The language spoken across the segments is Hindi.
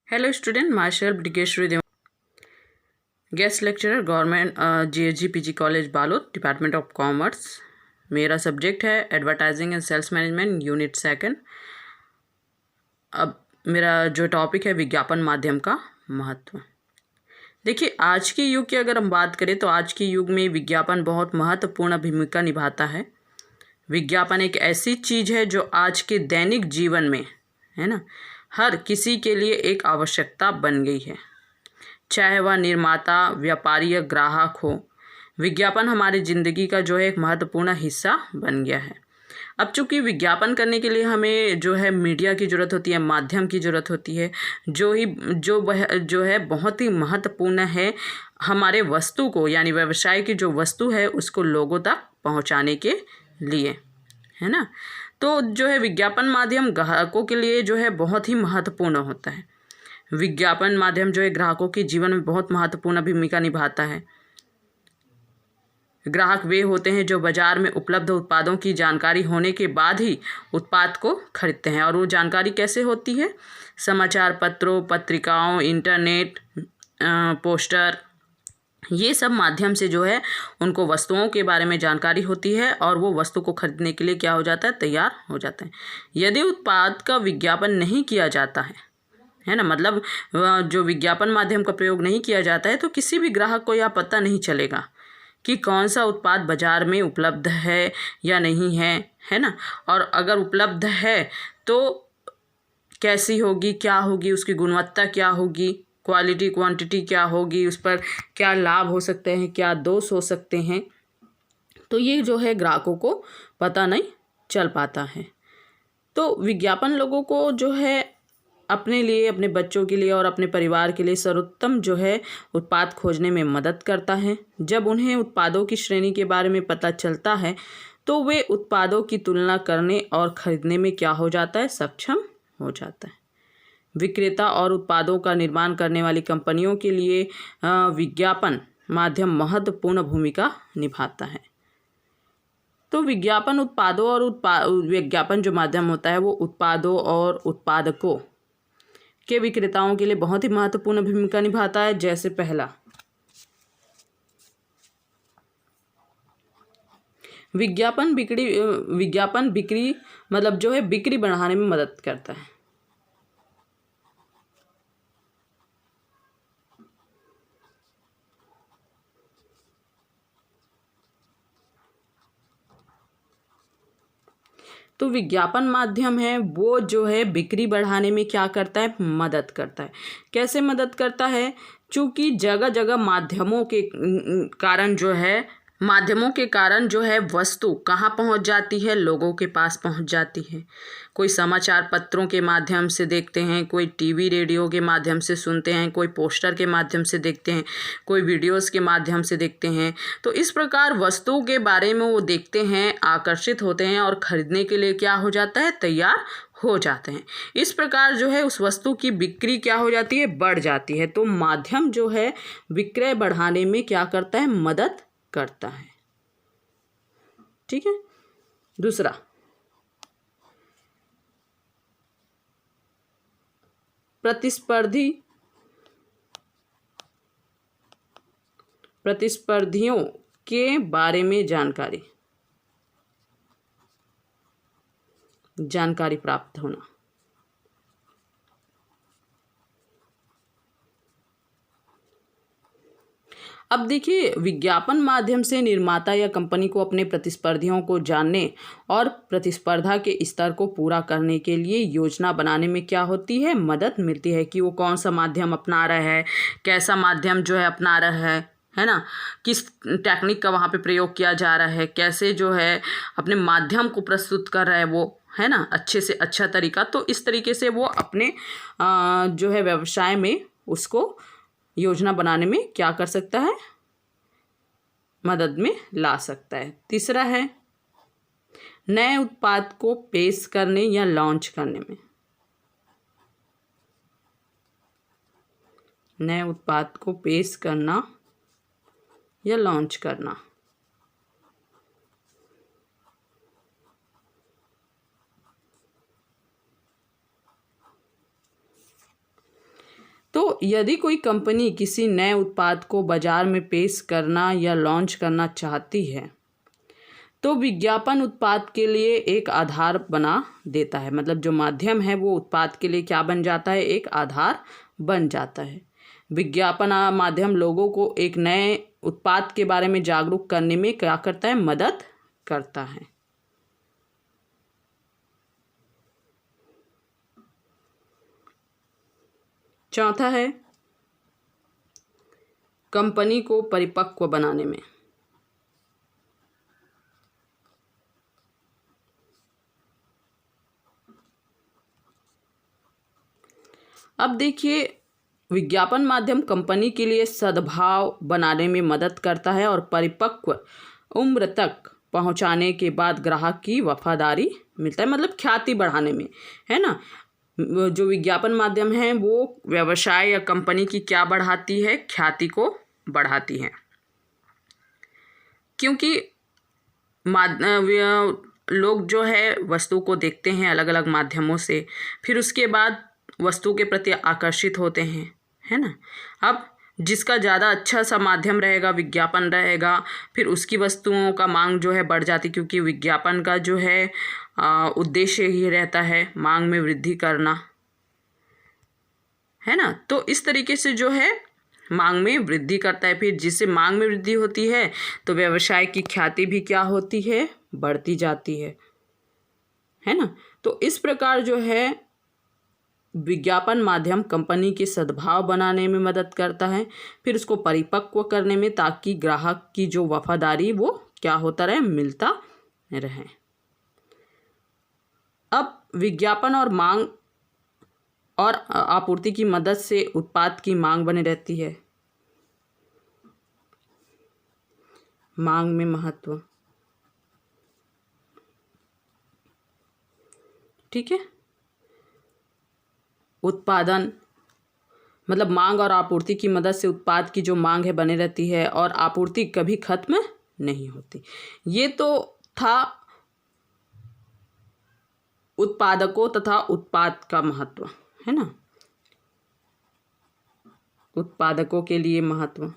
Hello student, myself Dikeshwari Dev, guest lecturer government GHG PG college Balod, department of commerce. मेरा सब्जेक्ट है advertising and sales management, unit second. अब मेरा जो टॉपिक है विज्ञापन माध्यम का महत्व। देखिए, आज के युग की अगर हम बात करें तो आज के युग में विज्ञापन बहुत महत्वपूर्ण भूमिका निभाता है। विज्ञापन एक ऐसी चीज़ है जो आज के दैनिक जीवन में, है ना, हर किसी के लिए एक आवश्यकता बन गई है, चाहे वह निर्माता, व्यापारी या ग्राहक हो। विज्ञापन हमारी ज़िंदगी का जो है एक महत्वपूर्ण हिस्सा बन गया है। अब चूँकि विज्ञापन करने के लिए हमें जो है मीडिया की ज़रूरत होती है, माध्यम की ज़रूरत होती है, जो है बहुत ही महत्वपूर्ण है हमारे वस्तु को, यानी व्यवसाय की जो वस्तु है उसको लोगों तक पहुंचाने के लिए, है ना। तो जो है विज्ञापन माध्यम ग्राहकों के लिए जो है बहुत ही महत्वपूर्ण होता है। विज्ञापन माध्यम जो है ग्राहकों के जीवन में बहुत महत्वपूर्ण भूमिका निभाता है। ग्राहक वे होते हैं जो बाजार में उपलब्ध उत्पादों की जानकारी होने के बाद ही उत्पाद को खरीदते हैं। और वो जानकारी कैसे होती है? समाचार पत्रों, पत्रिकाओं, इंटरनेट, पोस्टर, ये सब माध्यम से जो है उनको वस्तुओं के बारे में जानकारी होती है और वो वस्तु को खरीदने के लिए क्या हो जाता है? तैयार हो जाते हैं। यदि उत्पाद का विज्ञापन नहीं किया जाता है ना, मतलब जो विज्ञापन माध्यम का प्रयोग नहीं किया जाता है तो किसी भी ग्राहक को यह पता नहीं चलेगा कि कौन सा उत्पाद बाजार में उपलब्ध है या नहीं है ना। और अगर उपलब्ध है तो कैसी होगी, क्या होगी, उसकी गुणवत्ता क्या होगी, क्वालिटी क्वांटिटी क्या होगी, उस पर क्या लाभ हो सकते हैं, क्या दोष हो सकते हैं, तो ये जो है ग्राहकों को पता नहीं चल पाता है। तो विज्ञापन लोगों को जो है अपने लिए, अपने बच्चों के लिए और अपने परिवार के लिए सर्वोत्तम जो है उत्पाद खोजने में मदद करता है। जब उन्हें उत्पादों की श्रेणी के बारे में पता चलता है तो वे उत्पादों की तुलना करने और खरीदने में क्या हो जाता है? सक्षम हो जाता है। विक्रेता और उत्पादों का निर्माण करने वाली कंपनियों के लिए विज्ञापन माध्यम महत्वपूर्ण भूमिका निभाता है। तो विज्ञापन उत्पादों और विज्ञापन जो माध्यम होता है वो उत्पादों और उत्पादकों के विक्रेताओं के लिए बहुत ही महत्वपूर्ण भूमिका निभाता है। जैसे पहला, विज्ञापन बिक्री मतलब जो है बिक्री बढ़ाने में मदद करता है। तो विज्ञापन माध्यम है वो जो है बिक्री बढ़ाने में क्या करता है? मदद करता है। कैसे मदद करता है? चूँकि जगह जगह माध्यमों के कारण जो है वस्तु कहाँ पहुँच जाती है? लोगों के पास पहुँच जाती है। कोई समाचार पत्रों के माध्यम से देखते हैं, कोई टीवी रेडियो के माध्यम से सुनते हैं, कोई पोस्टर के माध्यम से देखते हैं, कोई वीडियोस के माध्यम से देखते हैं। तो इस प्रकार वस्तुओं के बारे में वो देखते हैं, आकर्षित होते हैं और खरीदने के लिए क्या हो जाता है? तैयार हो जाते हैं। इस प्रकार जो है उस वस्तु की बिक्री क्या हो जाती है? बढ़ जाती है। तो माध्यम जो है विक्रय बढ़ाने में क्या करता है? मदद करता है। ठीक है। दूसरा, प्रतिस्पर्धियों के बारे में जानकारी प्राप्त होना। अब देखिए, विज्ञापन माध्यम से निर्माता या कंपनी को अपने प्रतिस्पर्धियों को जानने और प्रतिस्पर्धा के स्तर को पूरा करने के लिए योजना बनाने में क्या होती है? मदद मिलती है कि वो कौन सा माध्यम अपना रहा है, कैसा माध्यम जो है अपना रहा है ना, किस टेक्निक का वहाँ पे प्रयोग किया जा रहा है, कैसे जो है अपने माध्यम को प्रस्तुत कर रहा है वो, है ना, अच्छे से अच्छा तरीका। तो इस तरीके से वो अपने जो है व्यवसाय में उसको योजना बनाने में क्या कर सकता है? मदद में ला सकता है। तीसरा है नए उत्पाद को पेश करने या लॉन्च करने में। नए उत्पाद को पेश करना या लॉन्च करना। तो यदि कोई कंपनी किसी नए उत्पाद को बाजार में पेश करना या लॉन्च करना चाहती है तो विज्ञापन उत्पाद के लिए एक आधार बना देता है। मतलब जो माध्यम है वो उत्पाद के लिए क्या बन जाता है, एक आधार बन जाता है। विज्ञापन माध्यम लोगों को एक नए उत्पाद के बारे में जागरूक करने में क्या करता है, मदद करता है। चौथा है कंपनी को परिपक्व बनाने में। अब देखिए, विज्ञापन माध्यम कंपनी के लिए सद्भाव बनाने में मदद करता है और परिपक्व उम्र तक पहुंचाने के बाद ग्राहक की वफादारी मिलता है, मतलब ख्याति बढ़ाने में, है ना। जो विज्ञापन माध्यम है वो व्यवसाय या कंपनी की क्या बढ़ाती है, ख्याति को बढ़ाती है। क्योंकि लोग जो है वस्तु को देखते हैं अलग अलग माध्यमों से, फिर उसके बाद वस्तु के प्रति आकर्षित होते हैं, है ना। अब जिसका ज़्यादा अच्छा सा माध्यम रहेगा, विज्ञापन रहेगा, फिर उसकी वस्तुओं का मांग जो है बढ़ जाती, क्योंकि विज्ञापन का जो है उद्देश्य ही रहता है मांग में वृद्धि करना, है ना। तो इस तरीके से जो है मांग में वृद्धि करता है। फिर जिससे मांग में वृद्धि होती है तो व्यवसाय की ख्याति भी क्या होती है, बढ़ती जाती है ना। तो इस प्रकार जो है विज्ञापन माध्यम कंपनी के सद्भाव बनाने में मदद करता है, फिर उसको परिपक्व करने में, ताकि ग्राहक की जो वफादारी वो क्या होता रहे, मिलता रहे। अब विज्ञापन और मांग और आपूर्ति की मदद से उत्पाद की मांग बनी रहती है। मांग में महत्व, ठीक है। उत्पादन मतलब मांग और आपूर्ति की मदद से उत्पाद की जो मांग है बनी रहती है और आपूर्ति कभी खत्म नहीं होती। ये तो था उत्पादकों तथा उत्पाद का महत्व, है ना, उत्पादकों के लिए महत्व।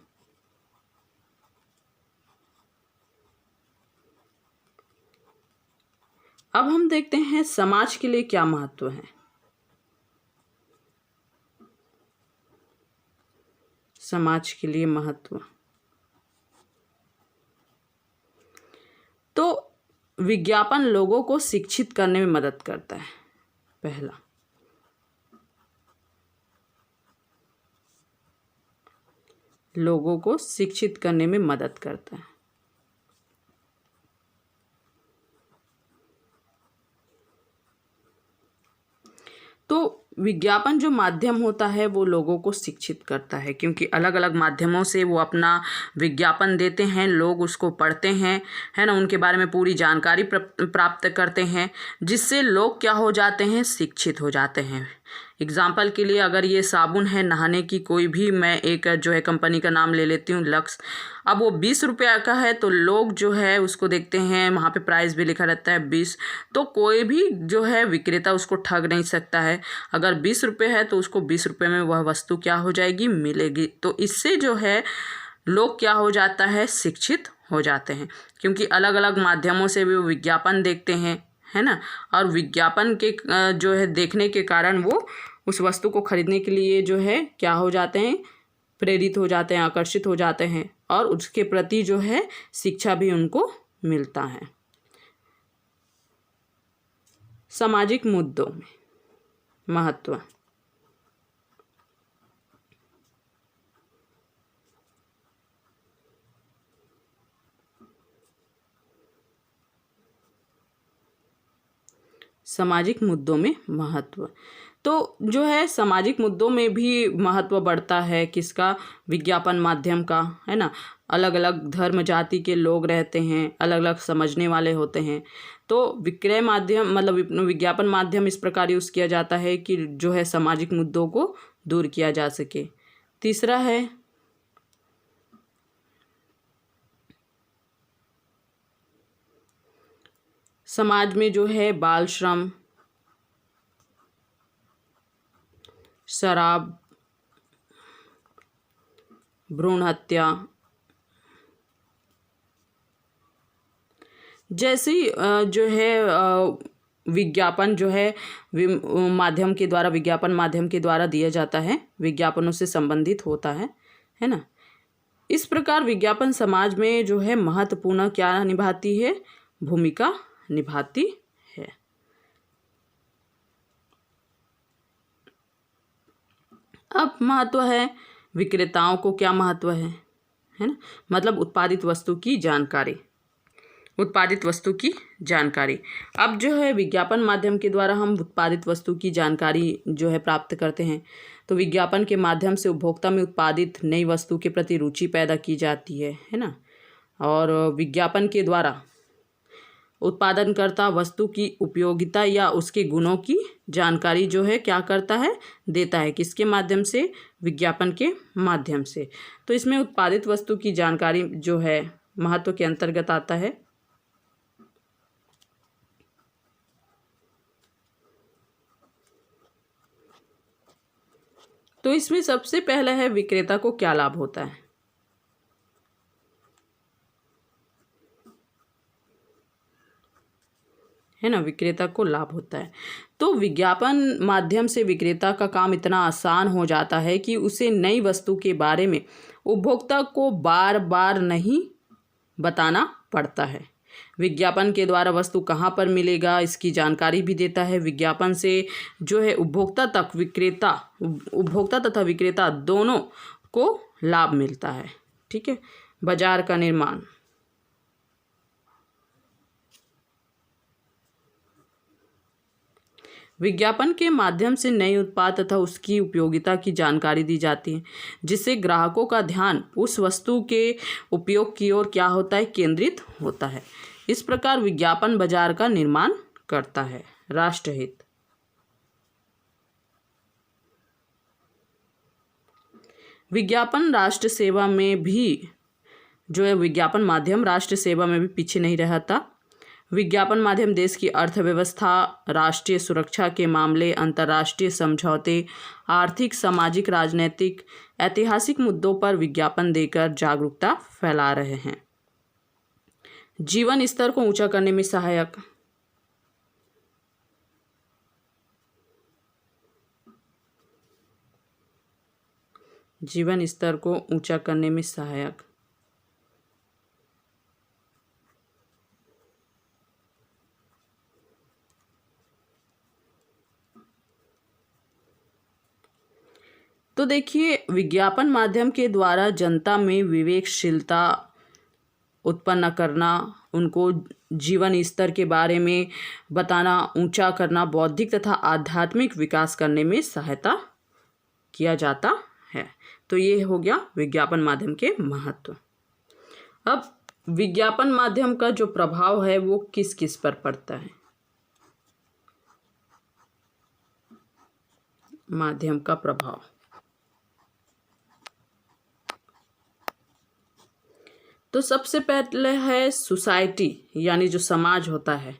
अब हम देखते हैं समाज के लिए क्या महत्व है। समाज के लिए महत्व, तो विज्ञापन लोगों को शिक्षित करने में मदद करता है। पहला, लोगों को शिक्षित करने में मदद करता है। तो विज्ञापन जो माध्यम होता है वो लोगों को शिक्षित करता है, क्योंकि अलग अलग माध्यमों से वो अपना विज्ञापन देते हैं, लोग उसको पढ़ते हैं, है ना, उनके बारे में पूरी जानकारी प्राप्त करते हैं, जिससे लोग क्या हो जाते हैं, शिक्षित हो जाते हैं। एग्जाम्पल के लिए अगर ये साबुन है नहाने की, कोई भी मैं एक जो है कंपनी का नाम ले लेती हूँ, लक्स। अब वो 20 रुपये का है तो लोग जो है उसको देखते हैं, वहाँ पे प्राइस भी लिखा रहता है 20, तो कोई भी जो है विक्रेता उसको ठग नहीं सकता है। अगर 20 रुपये है तो उसको 20 रुपये में वह वस्तु क्या हो जाएगी, मिलेगी। तो इससे जो है लोग क्या हो जाता है, शिक्षित हो जाते हैं, क्योंकि अलग अलग माध्यमों से भी विज्ञापन देखते हैं, है ना, और विज्ञापन के जो है देखने के कारण वो उस वस्तु को खरीदने के लिए जो है क्या हो जाते हैं, प्रेरित हो जाते हैं, आकर्षित हो जाते हैं, और उसके प्रति जो है शिक्षा भी उनको मिलता है। सामाजिक मुद्दों में महत्व, सामाजिक मुद्दों में महत्व, तो जो है सामाजिक मुद्दों में भी महत्व बढ़ता है किसका, विज्ञापन माध्यम का, है ना। अलग अलग धर्म जाति के लोग रहते हैं, अलग अलग समझने वाले होते हैं, तो विक्रय माध्यम मतलब विज्ञापन माध्यम इस प्रकार यूज़ किया जाता है कि जो है सामाजिक मुद्दों को दूर किया जा सके। तीसरा है समाज में जो है बाल श्रम, शराब भ्रूण हत्या जैसी जो है विज्ञापन जो है माध्यम के द्वारा, विज्ञापन माध्यम के द्वारा दिया जाता है, विज्ञापनों से संबंधित होता है ना। इस प्रकार विज्ञापन समाज में जो है महत्वपूर्ण क्या निभाती है, भूमिका निभाती है। अब महत्व है विक्रेताओं को, क्या महत्व है ना, मतलब उत्पादित वस्तु की जानकारी, उत्पादित वस्तु की जानकारी। अब जो है विज्ञापन माध्यम के द्वारा हम उत्पादित वस्तु की जानकारी जो है प्राप्त करते हैं। तो विज्ञापन के माध्यम से उपभोक्ता में उत्पादित नई वस्तु के प्रति रुचि पैदा की जाती है ना। और विज्ञापन के द्वारा उत्पादनकर्ता वस्तु की उपयोगिता या उसके गुणों की जानकारी जो है क्या करता है, देता है। किसके माध्यम से, विज्ञापन के माध्यम से। तो इसमें उत्पादित वस्तु की जानकारी जो है महत्व के अंतर्गत आता है। तो इसमें सबसे पहला है विक्रेता को क्या लाभ होता है ना, विक्रेता को लाभ होता है। तो विज्ञापन माध्यम से विक्रेता का काम इतना आसान हो जाता है कि उसे नई वस्तु के बारे में उपभोक्ता को बार बार नहीं बताना पड़ता है। विज्ञापन के द्वारा वस्तु कहाँ पर मिलेगा इसकी जानकारी भी देता है। विज्ञापन से जो है उपभोक्ता तथा विक्रेता दोनों को लाभ मिलता है। ठीक है। बाजार का निर्माण, विज्ञापन के माध्यम से नए उत्पाद तथा उसकी उपयोगिता की जानकारी दी जाती है, जिससे ग्राहकों का ध्यान उस वस्तु के उपयोग की ओर क्या होता है, केंद्रित होता है। इस प्रकार विज्ञापन बाजार का निर्माण करता है। राष्ट्रहित, विज्ञापन राष्ट्र सेवा में भी जो है विज्ञापन माध्यम राष्ट्र सेवा में भी पीछे नहीं रहता। विज्ञापन माध्यम देश की अर्थव्यवस्था, राष्ट्रीय सुरक्षा के मामले, अंतर्राष्ट्रीय समझौते, आर्थिक, सामाजिक, राजनीतिक, ऐतिहासिक मुद्दों पर विज्ञापन देकर जागरूकता फैला रहे हैं। जीवन स्तर को ऊंचा करने में सहायक, जीवन स्तर को ऊंचा करने में सहायक, तो देखिए विज्ञापन माध्यम के द्वारा जनता में विवेकशीलता उत्पन्न करना, उनको जीवन स्तर के बारे में बताना, ऊंचा करना, बौद्धिक तथा आध्यात्मिक विकास करने में सहायता किया जाता है। तो ये हो गया विज्ञापन माध्यम के महत्व। अब विज्ञापन माध्यम का जो प्रभाव है वो किस किस पर पड़ता है, माध्यम का प्रभाव। तो सबसे पहले है सोसाइटी, यानी जो समाज होता है,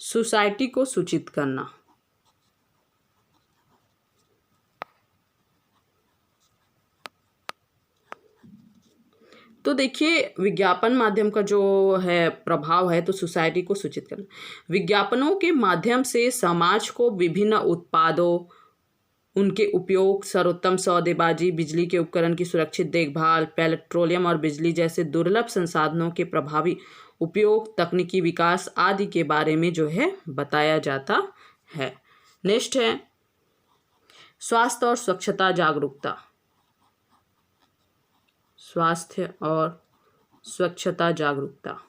सोसाइटी को सूचित करना। तो देखिए विज्ञापन माध्यम का जो है प्रभाव है, तो सोसाइटी को सूचित करना। विज्ञापनों के माध्यम से समाज को विभिन्न उत्पादों, उनके उपयोग, सर्वोत्तम सौदेबाजी, बिजली के उपकरण की सुरक्षित देखभाल, पेट्रोलियम और बिजली जैसे दुर्लभ संसाधनों के प्रभावी उपयोग, तकनीकी विकास आदि के बारे में जो है बताया जाता है। नेक्स्ट है स्वास्थ्य और स्वच्छता जागरूकता, स्वास्थ्य और स्वच्छता जागरूकता।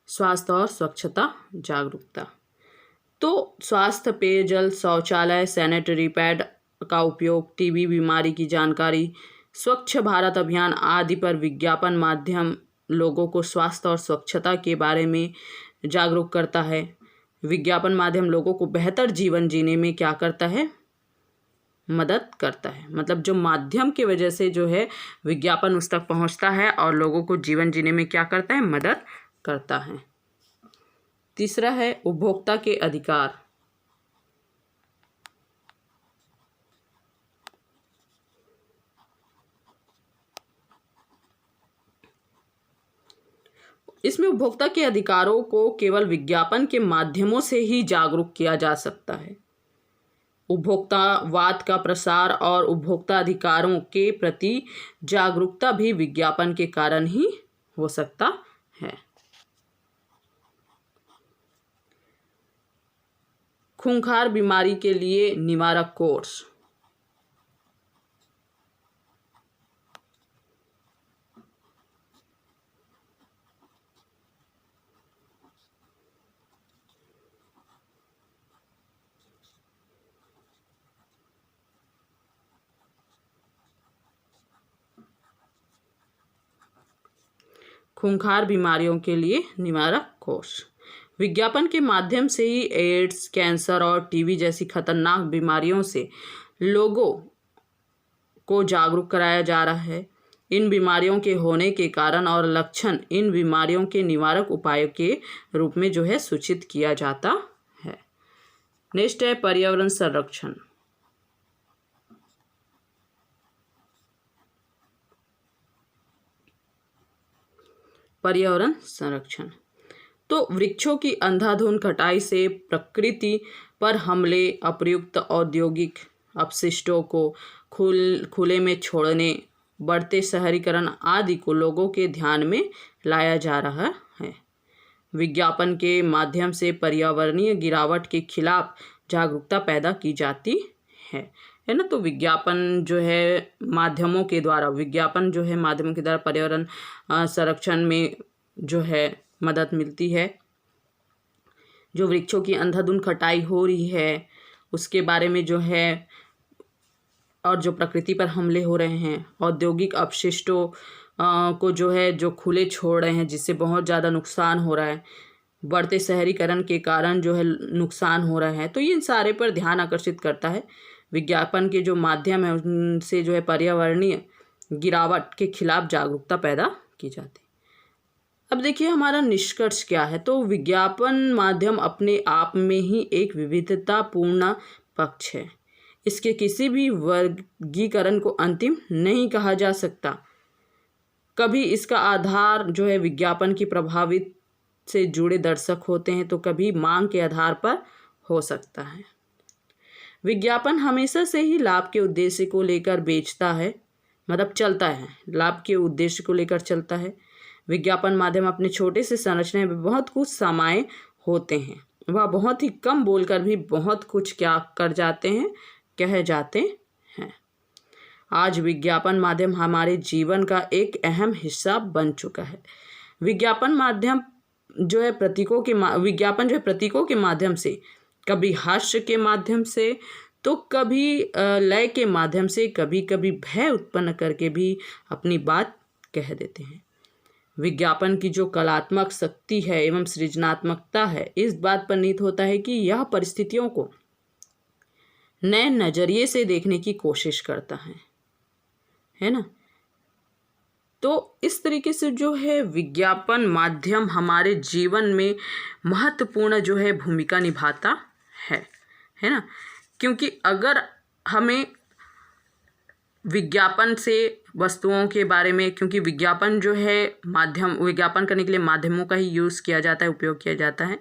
स्वास्थ्य और स्वच्छता जागरूकता। तो स्वास्थ्य, पेयजल, शौचालय, सैनिटरी पैड का उपयोग, टीबी बीमारी की जानकारी, स्वच्छ भारत अभियान आदि पर विज्ञापन माध्यम लोगों को स्वास्थ्य और स्वच्छता के बारे में जागरूक करता है। विज्ञापन माध्यम लोगों को बेहतर जीवन जीने में क्या करता है, मदद करता है। मतलब जो माध्यम की वजह से जो है विज्ञापन उस तक पहुंचता है और लोगों को जीवन जीने में क्या करता है, मदद करता है। तीसरा है उपभोक्ता के अधिकार। इसमें उपभोक्ता के अधिकारों को केवल विज्ञापन के माध्यमों से ही जागरूक किया जा सकता है। उपभोक्तावाद का प्रसार और उपभोक्ता अधिकारों के प्रति जागरूकता भी विज्ञापन के कारण ही हो सकता है। खूंखार बीमारी के लिए निवारक कोर्स। खूंखार बीमारियों के लिए निवारक कोर्स। विज्ञापन के माध्यम से ही एड्स, कैंसर और टीबी जैसी खतरनाक बीमारियों से लोगों को जागरूक कराया जा रहा है। इन बीमारियों के होने के कारण और लक्षण इन बीमारियों के निवारक उपायों के रूप में जो है सूचित किया जाता है। नेक्स्ट है पर्यावरण संरक्षण। पर्यावरण संरक्षण तो वृक्षों की अंधाधुंध कटाई से प्रकृति पर हमले, अप्रयुक्त औद्योगिक अपशिष्टों को खुले में छोड़ने, बढ़ते शहरीकरण आदि को लोगों के ध्यान में लाया जा रहा है। विज्ञापन के माध्यम से पर्यावरणीय गिरावट के खिलाफ जागरूकता पैदा की जाती है ना। तो विज्ञापन जो है माध्यमों के द्वारा पर्यावरण संरक्षण में जो है मदद मिलती है। जो वृक्षों की अंधाधुंध कटाई हो रही है उसके बारे में जो है, और जो प्रकृति पर हमले हो रहे हैं, औद्योगिक अपशिष्टों को जो खुले छोड़ रहे हैं जिससे बहुत ज़्यादा नुकसान हो रहा है, बढ़ते शहरीकरण के कारण जो है नुकसान हो रहा है, तो इन सारे पर ध्यान आकर्षित करता है। विज्ञापन के जो माध्यम है उनसे जो है पर्यावरणीय गिरावट के खिलाफ जागरूकता पैदा की जाती है। अब देखिए हमारा निष्कर्ष क्या है। तो विज्ञापन माध्यम अपने आप में ही एक विविधतापूर्ण पक्ष है। इसके किसी भी वर्गीकरण को अंतिम नहीं कहा जा सकता। कभी इसका आधार जो है विज्ञापन की प्रभावित से जुड़े दर्शक होते हैं, तो कभी मांग के आधार पर हो सकता है। विज्ञापन हमेशा से ही लाभ के उद्देश्य को लेकर बेचता है, मतलब चलता है, लाभ के उद्देश्य को लेकर चलता है। विज्ञापन माध्यम अपने छोटे से संरचना में बहुत कुछ समाये होते हैं। वह बहुत ही कम बोलकर भी बहुत कुछ क्या कर जाते हैं, कह जाते हैं। आज विज्ञापन माध्यम हमारे जीवन का एक अहम हिस्सा बन चुका है। विज्ञापन जो है प्रतीकों के माध्यम से, कभी हास्य के माध्यम से, तो कभी लय के माध्यम से, कभी कभी भय उत्पन्न करके भी अपनी बात कह देते हैं। विज्ञापन की जो कलात्मक शक्ति है एवं सृजनात्मकता है, इस बात पर नीत होता है कि यह परिस्थितियों को नए नजरिए से देखने की कोशिश करता है ना। तो इस तरीके से जो है विज्ञापन माध्यम हमारे जीवन में महत्वपूर्ण जो है भूमिका निभाता है ना। क्योंकि अगर हमें विज्ञापन से वस्तुओं के बारे में, क्योंकि विज्ञापन जो है विज्ञापन करने के लिए माध्यमों का ही यूज़ किया जाता है, उपयोग किया जाता है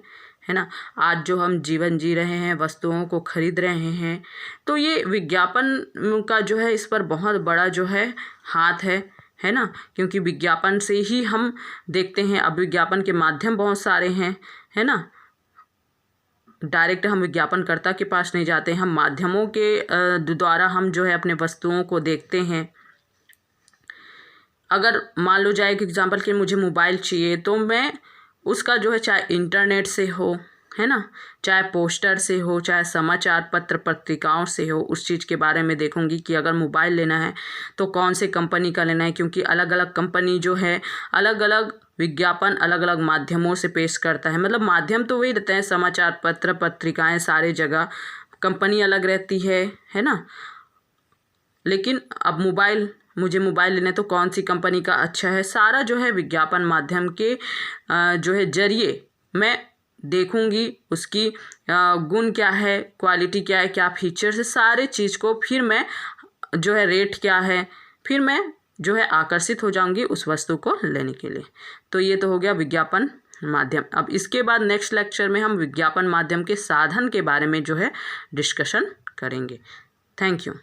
ना। आज जो हम जीवन जी रहे हैं, वस्तुओं को खरीद रहे हैं, तो ये विज्ञापन का जो है इस पर बहुत बड़ा जो है हाथ है ना। क्योंकि विज्ञापन से ही हम देखते हैं। अब विज्ञापन के माध्यम बहुत सारे हैं, है ना। डायरेक्ट हम विज्ञापनकर्ता के पास नहीं जाते, हम माध्यमों के द्वारा हम जो है अपने वस्तुओं को देखते हैं। अगर मान लो जाए कि एग्जांपल के मुझे मोबाइल चाहिए, तो मैं उसका जो है चाहे इंटरनेट से हो, है ना, चाहे पोस्टर से हो, चाहे समाचार पत्र पत्रिकाओं से हो, उस चीज़ के बारे में देखूंगी कि अगर मोबाइल लेना है तो कौन से कंपनी का लेना है। क्योंकि अलग अलग कंपनी जो है अलग अलग विज्ञापन अलग अलग माध्यमों से पेश करता है। मतलब माध्यम तो वही रहते हैं, समाचार पत्र पत्रिकाएं, सारे जगह मुझे मोबाइल लेना है तो कौन सी कंपनी का अच्छा है, सारा जो है विज्ञापन माध्यम के जो है जरिए मैं देखूंगी। उसकी गुण क्या है, क्वालिटी क्या है, क्या फीचर्स है, सारे चीज़ को फिर मैं जो है रेट क्या है, फिर मैं जो है आकर्षित हो जाऊंगी उस वस्तु को लेने के लिए। तो ये तो हो गया विज्ञापन माध्यम। अब इसके बाद नेक्स्ट लेक्चर में हम विज्ञापन माध्यम के साधन के बारे में जो है डिस्कशन करेंगे। Thank you.